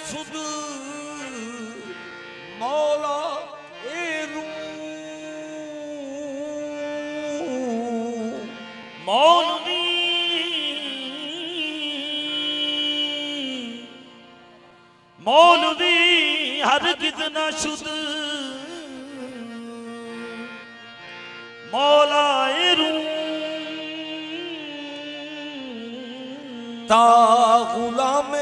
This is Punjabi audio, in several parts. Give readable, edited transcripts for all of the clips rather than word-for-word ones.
سد مولا اے مولوی مولوی ہرگز نہ شد مولا روم تا غلام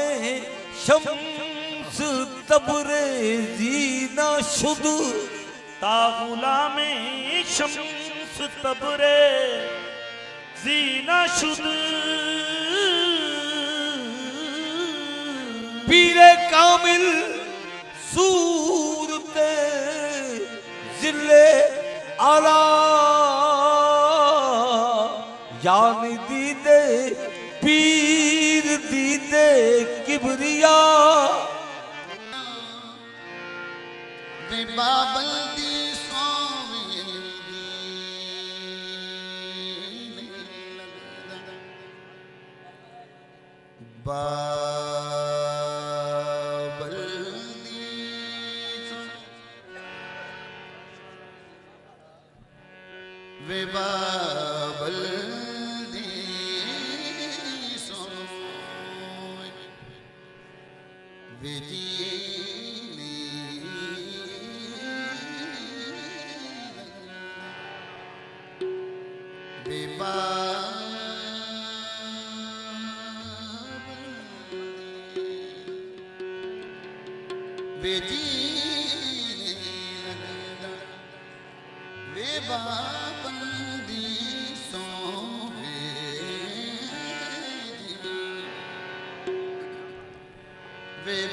شمس تبریزی نہ شد تا غلام شمس تبریزی نہ شد پیر کامل صورت ذل اعلی یعنی دیدے پیر دیدے کبریا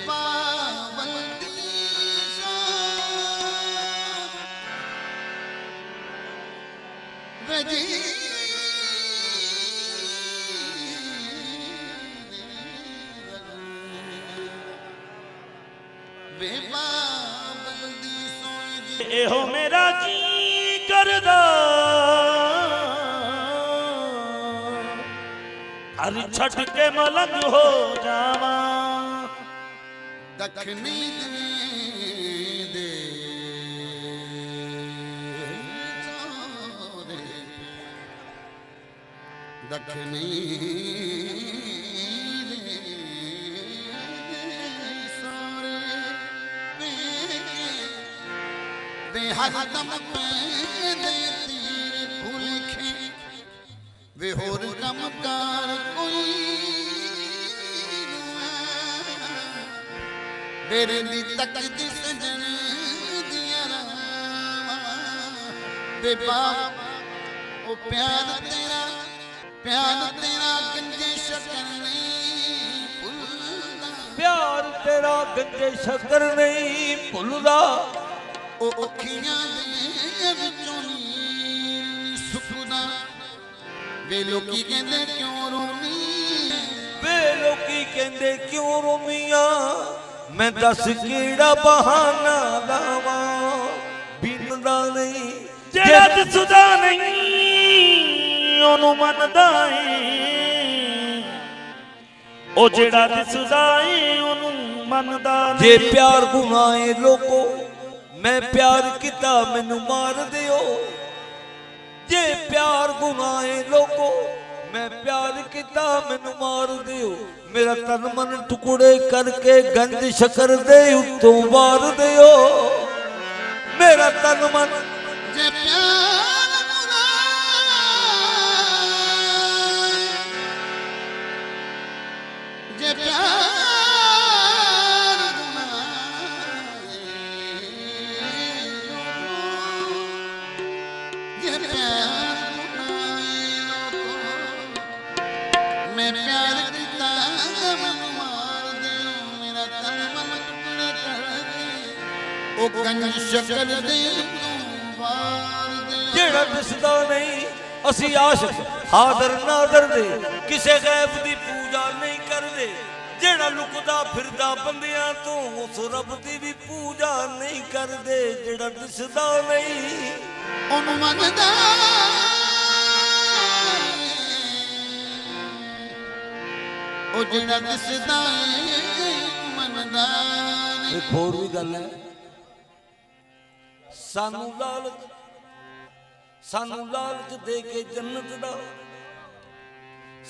بابل دی سویں اے ہو میرا جی کردہ ہر چھٹ کے ملنگ ہو جاواں دکھنی دے دکھنی ہر دم دے تیر بھولکھیں وے ہور کم کار کوئی میرے دی تک دی سجن دیا راما بے باپ او پیار تیرا گنجے شکر نہیں بھولدا پیار تیرا گنجے شکر نہیں بھولدا او اکھیاں دے وچوں نیل سکدا وے لوکی کہندے کیوں رونی وے لوکی کہندے کیوں رومیاں میں دس کیڑا بہانہ لاواں بیندا نہیں جیڑا دسدا نہیں اونوں مندا اے او جیڑا دسدا اے اونوں مندا نہیں جے پیار گناہ اے لوکو میں پیار کیتا مینوں مار دیو جے پیار گناہ اے لوکو میں پیار کیتا مینوں مار دیو میرا تن من ٹکڑے کر کے گنج شکر دے اتوں مار دیو میرا تن من جے پیار جے پیار میں پیار کیتا میں مار دیوں میرا تن من ٹکڑے کر کے او گنج شکر دے تو وار دے جیڑا دسدا نہیں اسی عاشق حاضر ناظر دے کسے غیب دی پوجا نہیں کر دے جیڑا لکدا پھردا بندیاں تو اس رب دی بھی پوجا نہیں کر دے جیڑا دسدا نہیں اونوں مندا او جیڑا دسدا اے مندا ਮੰਨਦਾ ਨਹੀਂ। ਇੱਕ ਹੋਰ ਵੀ ਗੱਲ ਹੈ, ਸਾਨੂੰ ਲਾਲਚ ਦੇ ਕੇ ਜੰਨਤ ਦਾ,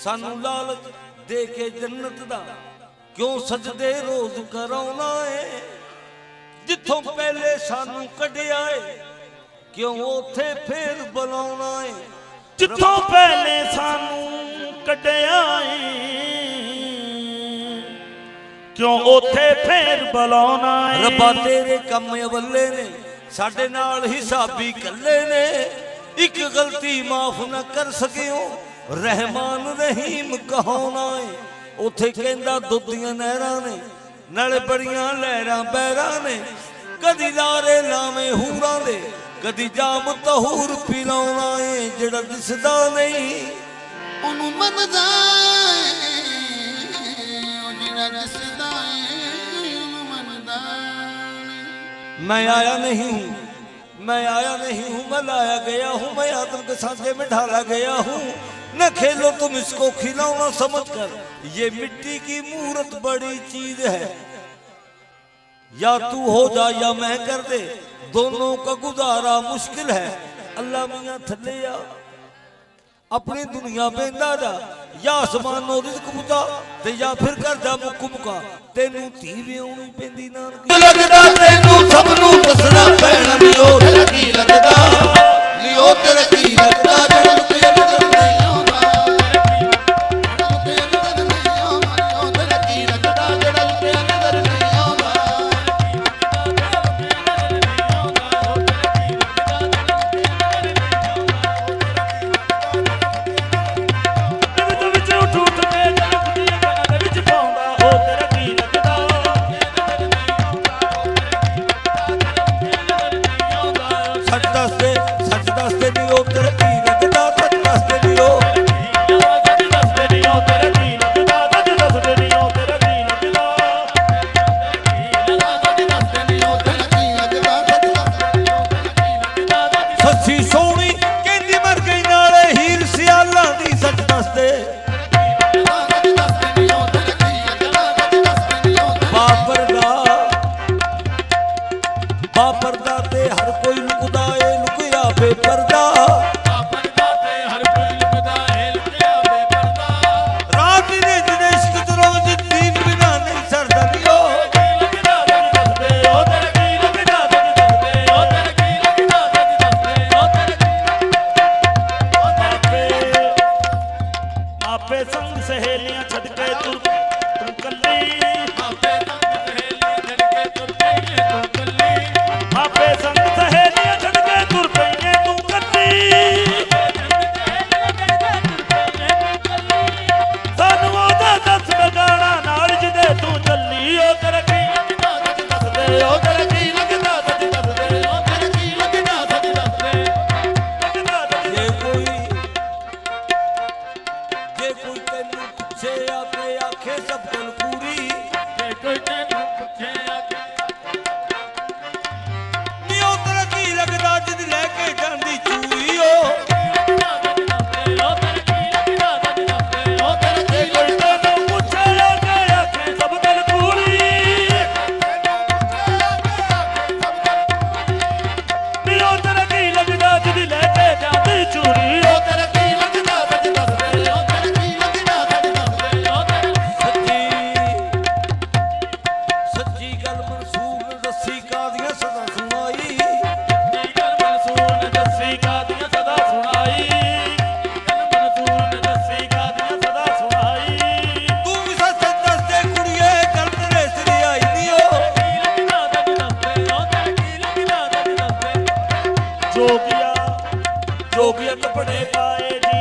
ਸਾਨੂੰ ਲਾਲਚ ਦੇ ਕੇ ਜੰਨਤ ਦਾ ਕਿਉਂ ਸਜਦੇ ਰੋਜ਼ ਕਰਾਉਣਾ ਏ। ਜਿੱਥੋਂ ਪਹਿਲੇ ਸਾਨੂੰ ਕੱਢਿਆ ਏ ਕਿਉਂ ਉੱਥੇ ਫੇਰ ਬੁਲਾਉਣਾ ਏ। ਜਿੱਥੋਂ ਪਹਿਲੇ ਸਾਨੂੰ ਕੱਢਿਆ ਏ ਕਿਉਂ ਉੱਥੇ ਫੇਰ ਬੁਲਾਉਣਾ ਏ। ਰੱਬਾ ਤੇਰੇ ਕੰਮ ਅਵੱਲੇ ਨੇ, ਸਾਡੇ ਨਾਲ ਹਿਸਾਬੀ ਕੱਲੇ ਨੇ। ਇੱਕ ਗਲਤੀ ਮਾਫ ਨਾ ਕਰ ਸਕਿਓ, ਰਹਿਮਾਨ ਰਹੀਮ ਕਹਾਉਣਾ ਏ। ਉੱਥੇ ਕਹਿੰਦਾ ਦੁੱਧ ਦੀਆਂ ਨਹਿਰਾਂ ਨੇ, ਨਾਲੇ ਬੜੀਆਂ ਲਹਿਰਾਂ ਬਹਿਰਾਂ ਨੇ। ਕਦੀ ਲਾਰੇ ਲਾਵੇਂ ਹੂਰਾਂ ਦੇ, ਕਦੀ ਜਾਮ ਤਹੂਰ ਪਿਲਾਉਣਾ ਏ। ਜਿਹੜਾ ਦਿਸਦਾ ਨਹੀਂ ਉਹਨੂੰ ਮੰਨਦਾ ਏ, ਉਹ ਜਿਹੜਾ ਦਿਸਦਾ ਏ ਉਹਨੂੰ ਮੰਨਦਾ ਨਹੀਂ। मैं आया नहीं हूँ, मैं आया नहीं हूँ, मैं लाया गया हूँ। मैं आदम के सांचे में ढाला गया हूँ। न खेलो तुम इसको खिलौना समझ कर, ये मिट्टी की मूरत बड़ी चीज है। या तू हो जा या मैं कर दे, दोनों का गुजारा मुश्किल है। अल्लाह मियां थले आ अपनी दुनिया बेंदा जा, या आसमानों रिज़्क बुझा ते या फिर कर जा मुक्क मुका। तेनू धी विआउणी पैंदी नानकी लगदा, तेनू सब नू दसना पैना। लियो तेरा की लगदा, लियो तेरा की लगदा। ਜਿਹੜਾ ਲੁਕਿਆ ਨਜ਼ਰ ਨਹੀਂ ਆਉਂਦਾ, ਜਿਹੜਾ ਲੁਕਿਆ ਨਜ਼ਰ ਨਹੀਂ ਆਉਂਦਾ, ਉਹ ਤੇਰਾ ਕੀ ਲੱਗਦਾ। ਜਿਹੜਾ ਲੁਕਿਆ ਨਜ਼ਰ ਨਹੀਂ ਆਉਂਦਾ, ਵਿੱਚ ਉੱਠ ਉੱਠ ਕੇ ਜਲਦੀ ਗਾਣਾ ਦੇ ਵਿੱਚ ਪਾਉਂਦਾ। ਉਹ ਤੇਰਾ ਕੀ ਲੱਗਦਾ। सच दस दे लियो तेरा की लगदा। सच दस दे लियो, ਸੱਚ ਦੱਸਦੇ ਨੀ ਉਹ ਤੇਰਾ ਕੀ ਲੱਗਦਾ। ਸੱਚ ਦੱਸਦੇ ਨੀ ਉਹ ਤੇਰਾ ਕੀ ਲੱਗਦਾ। ਸੱਚ ਦੱਸਦੇ ਨਹੀਂ ਉਹ ਤੇਰਾ ਕੀ ਲੱਗਦਾ। ਸੱਚ ਦੱਸਦੇ ਨਹੀਂ ਉਹ ਤੇਰਾ ਕੀ ਲੱਗਦਾ। ਸੱਚੀ ਸੋਹਣੀ ਕਹਿੰਦੀ ਮਰ ਗਈ ਨਾਲੇ ਹੀਰ ਸਿਆਲਾਂ ਦੀ। ਸੱਚ ਦਸ ਦੇ ਸੱਚ ਦੱਸਦੇ ਨਹੀਂ ਉਹ ਤੇਰਾ ਕੀ ਲੱਗਦਾ। ਸੱਚ ਦੱਸਦੇ ਨਹੀਂ ਉਹ ਤੇਰਾ ਬਾਪਰਦਾ ਤੇ ਹਰ ਕੋਈ ਲੁਕਦਾ ਏ, ਲੁਕਿਆ ਬੇਪਰਦਾ। ਪਰਦਾ ਤੇ ਹਰ ਕੋਈ ਲੁਕਦਾ ਏ, ਲੁਕਿਆ ਬੇਪਰਦਾ। ਰਾਤ ਨੇ ਜਿਹਨੇ ਇਸ਼ਕ ਚ ਰੋਜ਼ ਦੀਨ ਬਿਨਾ ਨਹੀਂ ਸਰਦਾ। ਲਿਓ ਲੱਗਦਾ ਸੱਚ ਦੱਸਦੇ ਉਹ ਤੇਰਾ ਕੀ ਲੱਗਦਾ। ਸੱਚ ਦੱਸਦੇ ਉਹ ਤੇਰਾ ਕੀ ਲੱਗਦਾ। ਸੱਚ ਦੱਸਦੇ ਉਹ ਤੇਰਾ ਆਪੇ ਸੰਗ ਸਹੇਲੀਆਂ ਛੱਡ ਕੇ ਤੂੰ ਕੱਲੀ। ਆਪੇ ਸੰਗ ਸਹੇਲੀਆਂ ਛੱਡ ਕੇ ਤੁਰ ਪਈ ਏ ਤੂੰ ਕੱਲੀ। ਆਪੇ ਸੰਗ ਸਹੇਲੀਆਂ ਛੱਡ ਕੇ ਤੁਰ ਪਈਏ ਤੂੰ ਕੱਲੀ। ਸਾਨੂੰ ਉਹਦਾ ਦੱਸ ਬਗਾਣਾ ਨਾਲ ਜਿਹਦੇ ਤੂੰ ਚੱਲੀ। ਉਹ ਤੇਰਾ ਕੀ ਲੱਗਦਾ। ਸੱਚ ਦੱਸਦੇ ਉਹ ਤੇਰਾ ਕੀ ਲੱਗਦਾ। ਸੱਚ ਦੱਸਦੇ ਉਹ ਤੇਰਾ ਕੀ ਲੱਗਦਾ। ਸੱਚ ਦੱਸਦੇ ਲੱਗਦਾ। ਜੇ ਕੋਈ ਤੈਨੂੰ ਪੁੱਛੇ ਆ ਕੇ ਆਖੇ ਸਭ ਗੱਲ ਪੂਰੀ। ਜੇ ਕੋਈ ਤੈਨੂੰ ਪੁੱਛੇ ਆ ਕੇ ਨੀ ਉਹ ਤੇਰਾ ਕੀ ਲੱਗਦਾ ਜਿਹਦੀ ਲੈ ਕੇ ਜਾਂਦੀ ਚੂਰੀ। ਉਹ ਕੋਈ ਤੈਨੂੰ ਪੁੱਛੇ ਆ ਕੇ ਆਖੇ ਸਭ ਗੱਲ ਪੂਰੀ। ਨੀ ਉਹ ਤੇਰਾ ਕੀ ਲੱਗਦਾ ਜਿਹਦੀ ਲੈ ਕੇ ਜਾਂਦੀ ਚੂਰੀ। ਉਹ ਤੇਰਾ ਕੀ ਲੱਗਦਾ। ਸੱਚ ਦੱਸਦੇ ਉਹ ਤੇਰਾ ਕੀ ਲੱਗਦਾ। ਸੱਚ ਦੱਸਦੇ ਉਹ ਤੇਰਾ ਸੱਚੀ ਗੱਲ ਮਨਸੂਰ ਨੇ ਦੱਸੀ ਕਾਦੀਆਂ ਸਦਾ ਸੁਣਾਈ। ਗੱਲ ਮਨਸੂਰ ਨੇ ਦੱਸੀ ਕਾਦੀਆਂ ਸਦਾ ਸੁਣਾਈ। ਗੱਲ ਮਨਸੂਰ ਨੇ ਦੱਸੀ ਕਾਦੀਆਂ ਸਦਾ ਸੁਣਾਈ। ਤੂੰ ਵੀ ਸੱਚ ਦੱਸ ਦੇ ਕੁੜੀਏ, ਗੱਲ ਤੇਰੇ ਸਿਰ ਆਈ ਨੀ। ਉਹ ਜੋਗੀਆ ਕੱਪੜੇ ਪਾਏ ਜੀ